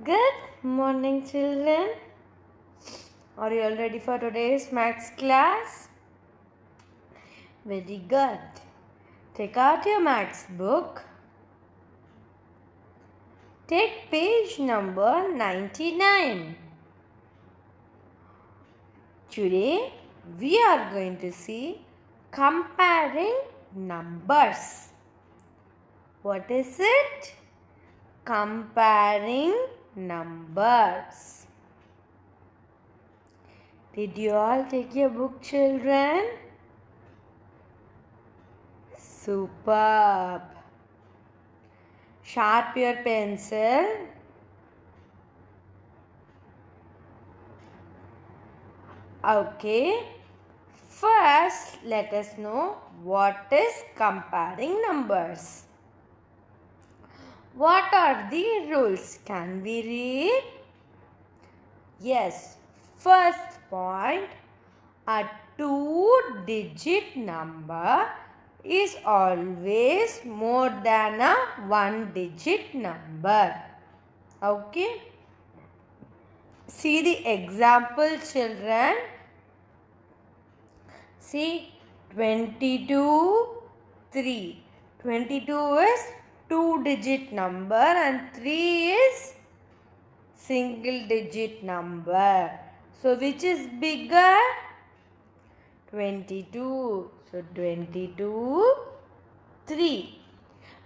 Good morning, children. Are you all ready for today's maths class? Very good. Take out your maths book. Take page number 99. Today, we are going to see comparing numbers. What is it? Comparing numbers. Did you all take your book, children? Superb. Sharp your pencil. Okay. First, let us know what is comparing numbers. What are the rules? Can we read? Yes. First point, a two-digit number is always more than a one-digit number. Okay. See the example, children. See 22, 3. 22 is two-digit number and 3 is single-digit number. So which is bigger? 22. So 22, 3.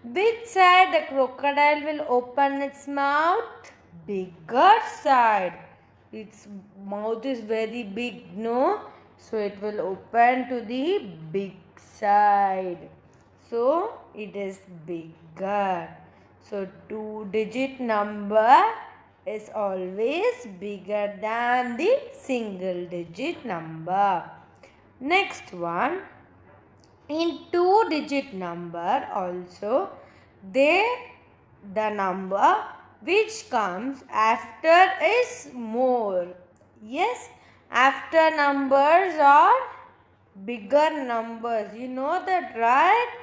Which side the crocodile will open its mouth? Bigger side. Its mouth is very big, no? So it will open to the big side. So it is bigger. So two-digit number is always bigger than the single-digit number. Next one. In two-digit number also, the number which comes after is more. Yes, after numbers are bigger numbers. You know that, right?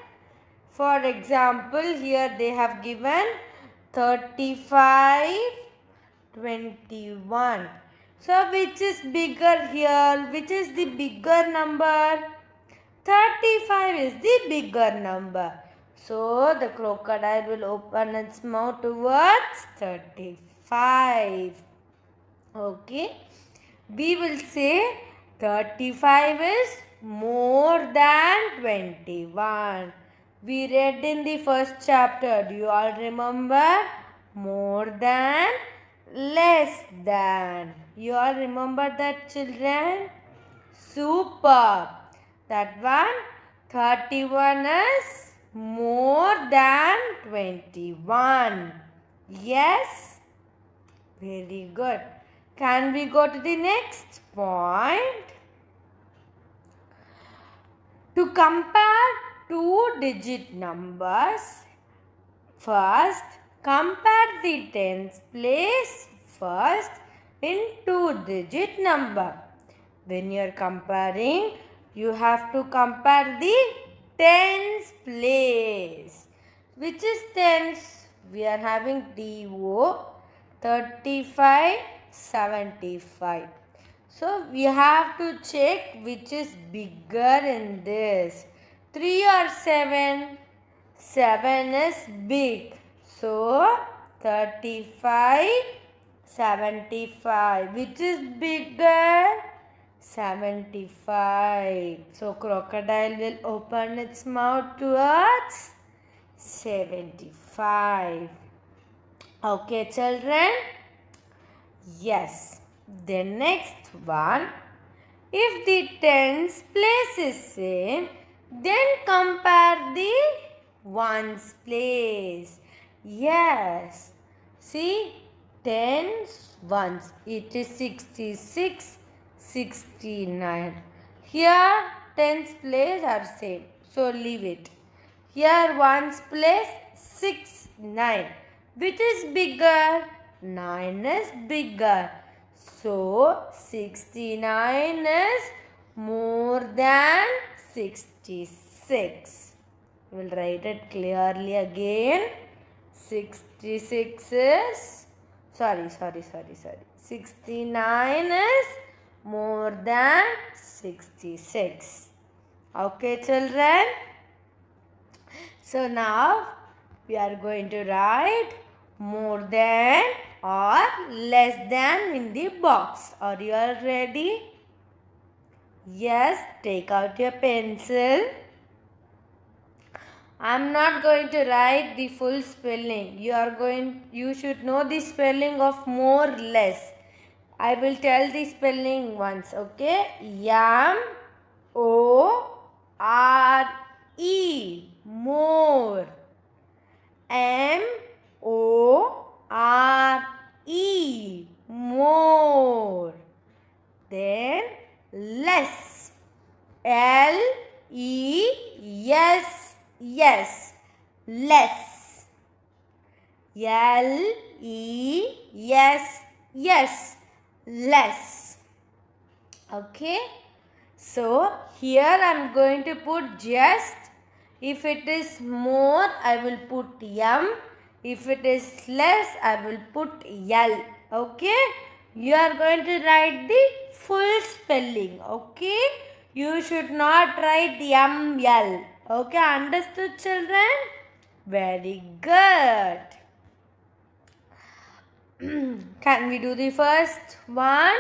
For example, here they have given 35, 21. So which is bigger here? Which is the bigger number? 35 is the bigger number. So the crocodile will open its mouth towards 35. Okay. We will say 35 is more than 21. We read in the first chapter. Do you all remember? More than, less than. You all remember that, children? Super. That one, 31 is more than 21. Yes? Very good. Can we go to the next point? To compare two-digit numbers, first compare the tens place first in two-digit number. When you are comparing, you have to compare the tens place. Which is tens? We are having DO 35, 75. So we have to check which is bigger in this. 3 or 7? 7 is big. So 35, 75. Which is bigger? 75. So crocodile will open its mouth towards 75. Okay, children? Yes. The next one. If the tens place is same, then compare the ones place. Yes. See, tens, ones. It is 66, 69. Here, tens place are same. So, leave it. Here, ones place 6, 9. Which is bigger? 9 is bigger. So, 69 is more than 66. We will write it clearly again. 66 is, Sorry. 69 is more than 66. Okay, children. So now we are going to write more than or less than in the box. Are you all ready? Yes, take out your pencil. I'm not going to write the full spelling. You should know the spelling of more less. I will tell the spelling once, okay? M-O-R-E, more. M-O-R-E, more. Then less. L-E-S, yes, less. L-E-S, yes, less. Okay. So here I am going to put just. If it is more, I will put M. If it is less, I will put L. Okay. You are going to write the full spelling. Okay. You should not write the M-L. Okay. Understood, children? Very good. Can we do the first one?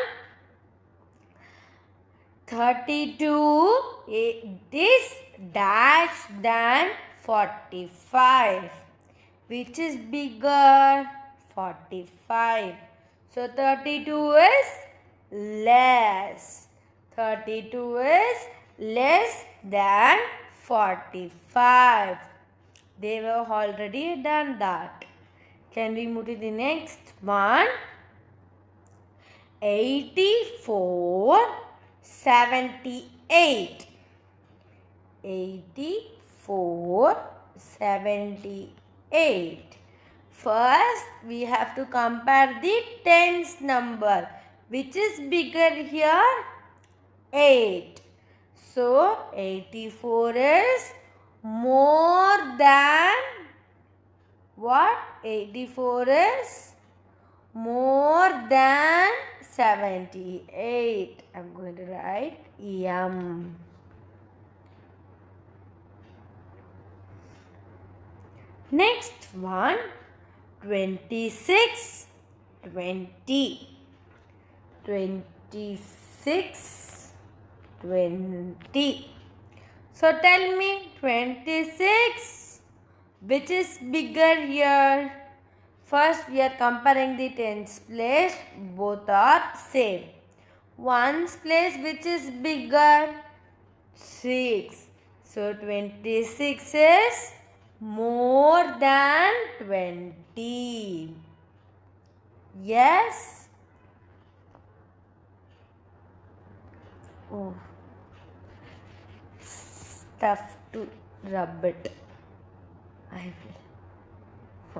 32 is dash than 45. Which is bigger? 45. So 32 is less. 32 is less than 45. They were already done that. Can we move to the next one? 84, 78. 84, 78. First, we have to compare the tens number. Which is bigger here? 8. So, 84 is more than what? 84 is more than 78. I'm going to write M. Next one, 26, 20. 26, 20. So tell me, 26, which is bigger here? First, we are comparing the tens place. Both are same. Ones place, which is bigger? 6. So, 26 is more than 20. Yes? Oh. Stuff to rub it. I will.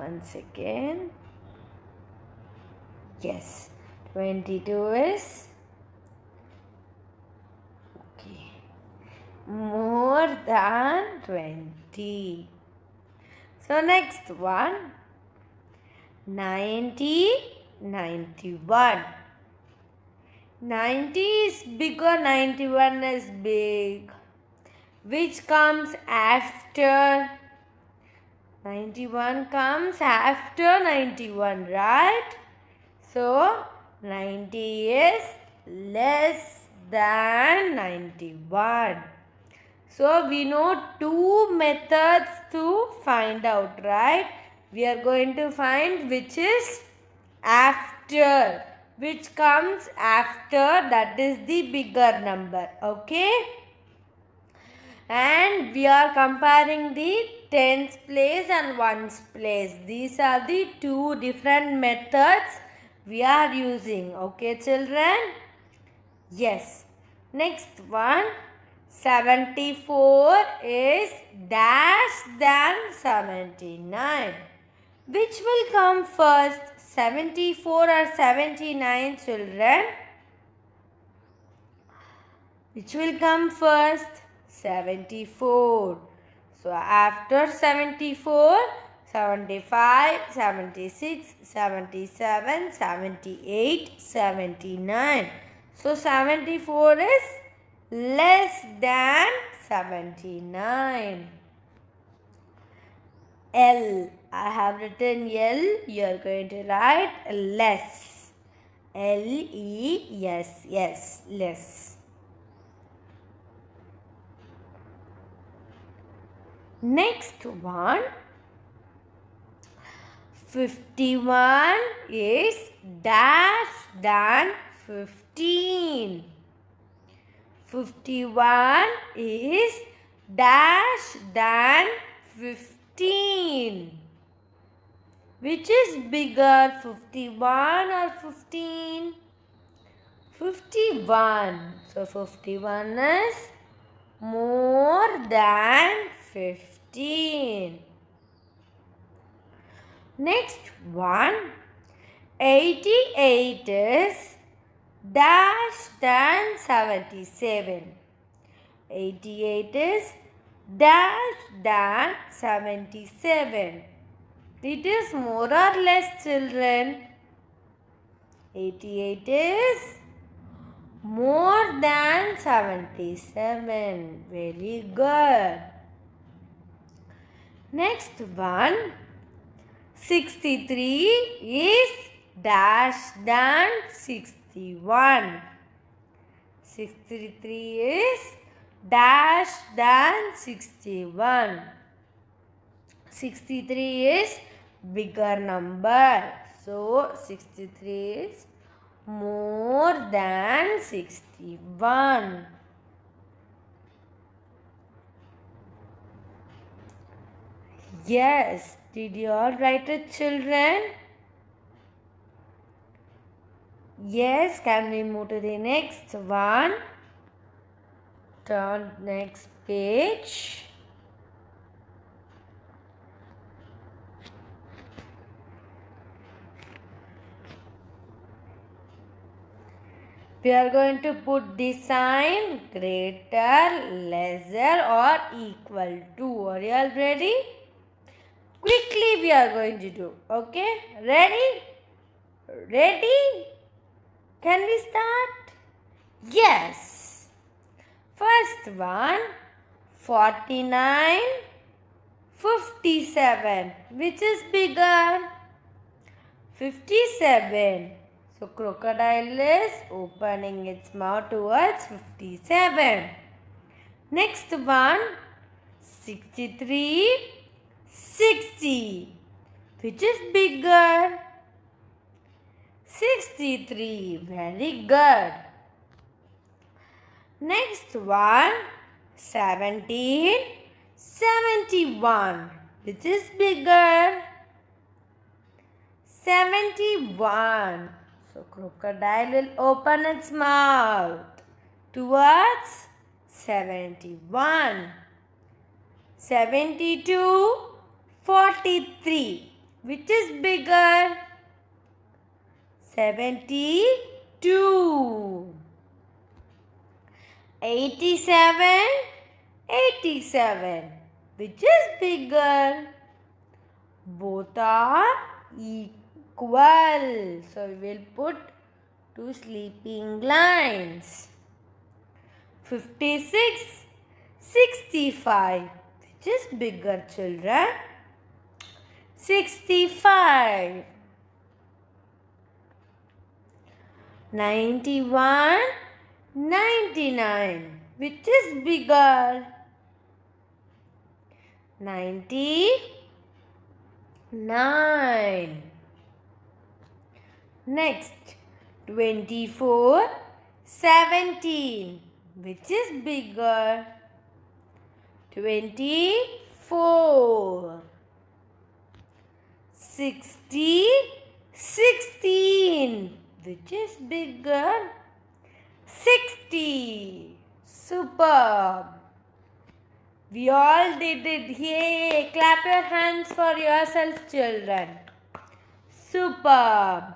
One second. Yes. 22 is okay. More than 20. So next one. 90, 91. 90 is big or 91 is big? Which comes after? 91 comes after 91, right? So, 90 is less than 91. So, we know two methods to find out, right? We are going to find which is after. Which comes after, that is the bigger number, okay? And we are comparing the tens place and ones place. These are the two different methods we are using. Okay, children? Yes. Next one. 74 is dash than 79. Which will come first? 74 or 79, children? Which will come first? 74. So after 74, 75, 76, 77, 78, 79. So 74 is less than 79. L. I have written L. You are going to write less. L-E-S-S. Less. Next one. 51 is dash than 15. 51 is dash than 15. Which is bigger, 51 or 15? 51. So 51 is more than 15. Next one, 88 is dash than 77. 88 is dash than 77. It is more or less, children. 88 is more than 77. Very good. Next one, 63 is dash than 61. 63 is dash than 61. 63 is bigger number. So 63 is more than 61. Yes, did you all write it, children? Yes, can we move to the next one? Turn next page. We are going to put the sign greater, lesser or equal to. Are you all ready? Quickly we are going to do. Okay? Ready? Ready? Can we start? Yes. First one, 49, 57. Which is bigger? 57. So crocodile is opening its mouth towards 57. Next one, 63, 60. Which is bigger? 63. Very good. Next one, 17, 71. Which is bigger? 71. So crocodile will open its mouth towards 71. 72, 43. Which is bigger? 72. 87, 87. Which is bigger? Both are equal. So we will put two sleeping lines. 56, 65. Which is bigger, children? 65. 91, 99. Which is bigger? 99. Next, 24, 17. Which is bigger? 24. 60, 16. Which is bigger? 60. Superb. We all did it. Yay! Clap your hands for yourself, children. Superb.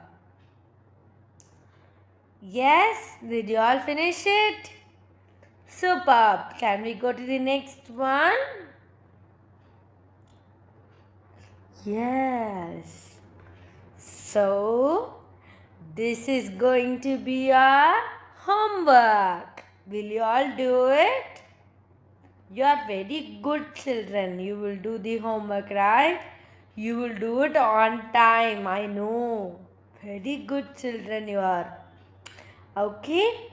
Yes, did you all finish it? Superb. Can we go to the next one? Yes. So, this is going to be our homework. Will you all do it? You are very good children. You will do the homework, right? You will do it on time. I know. Very good children you are. Okay.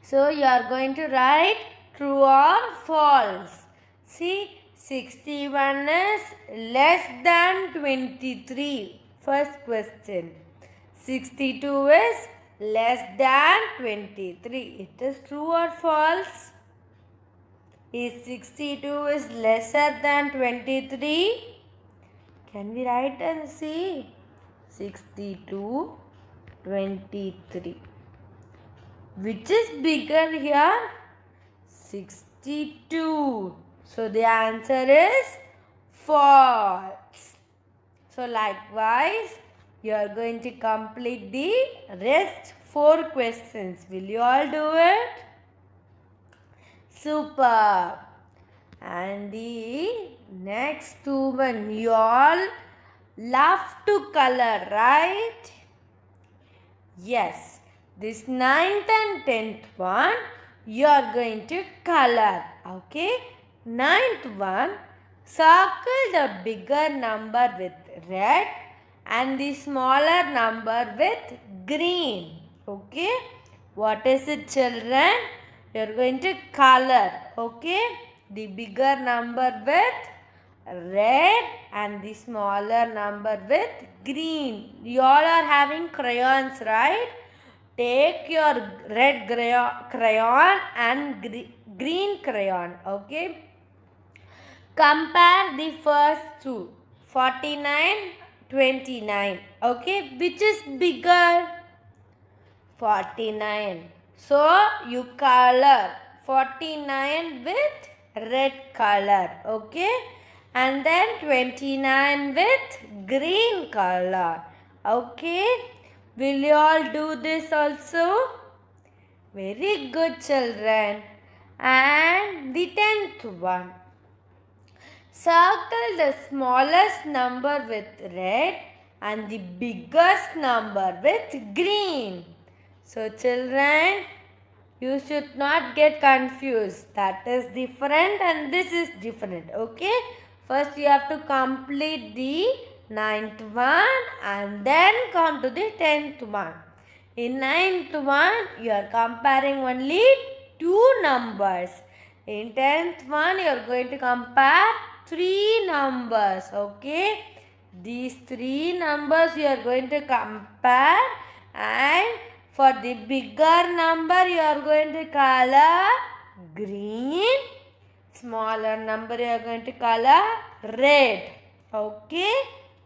So you are going to write true or false. See, 61 is less than 23. First question. 62 is less than 23. It is true or false? Is 62 is lesser than 23? Can we write and see? 62, 23. Which is bigger here? 62. So the answer is false. So likewise, you are going to complete the rest 4 questions. Will you all do it? Super. And the next one, you all love to color, right? Yes. This 9th and 10th one, you are going to color. Okay. 9th one, circle the bigger number with red and the smaller number with green. Okay. What is it, children? You are going to color. Okay. The bigger number with red and the smaller number with green. You all are having crayons, right? Take your red crayon and green crayon. Okay. Compare the first two. 49, 29. Okay. Which is bigger? 49. So you color 49 with red color. Okay. And then 29 with green color. Okay. Will you all do this also? Very good, children. And the 10th one. Circle the smallest number with red and the biggest number with green. So children, you should not get confused. That is different and this is different. Okay. First you have to complete the 9th one and then come to the 10th one. In 9th one, you are comparing only 2 numbers. In 10th one, you are going to compare 3 numbers. Okay. These 3 numbers you are going to compare, and for the bigger number you are going to color green. Smaller number you are going to color red. Okay.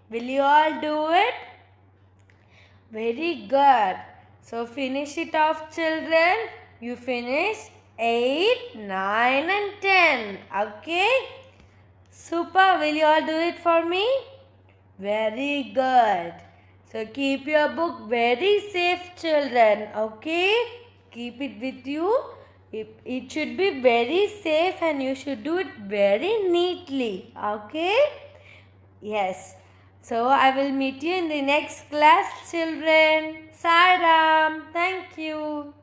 Will you all do it? Very good. So finish it off, children. You finish 8, 9 and 10. Okay. Super. Will you all do it for me? Very good. So keep your book very safe, children. Okay. Keep it with you. It should be very safe and you should do it very neatly. Okay. Yes. So I will meet you in the next class, children. Sai Ram. Thank you.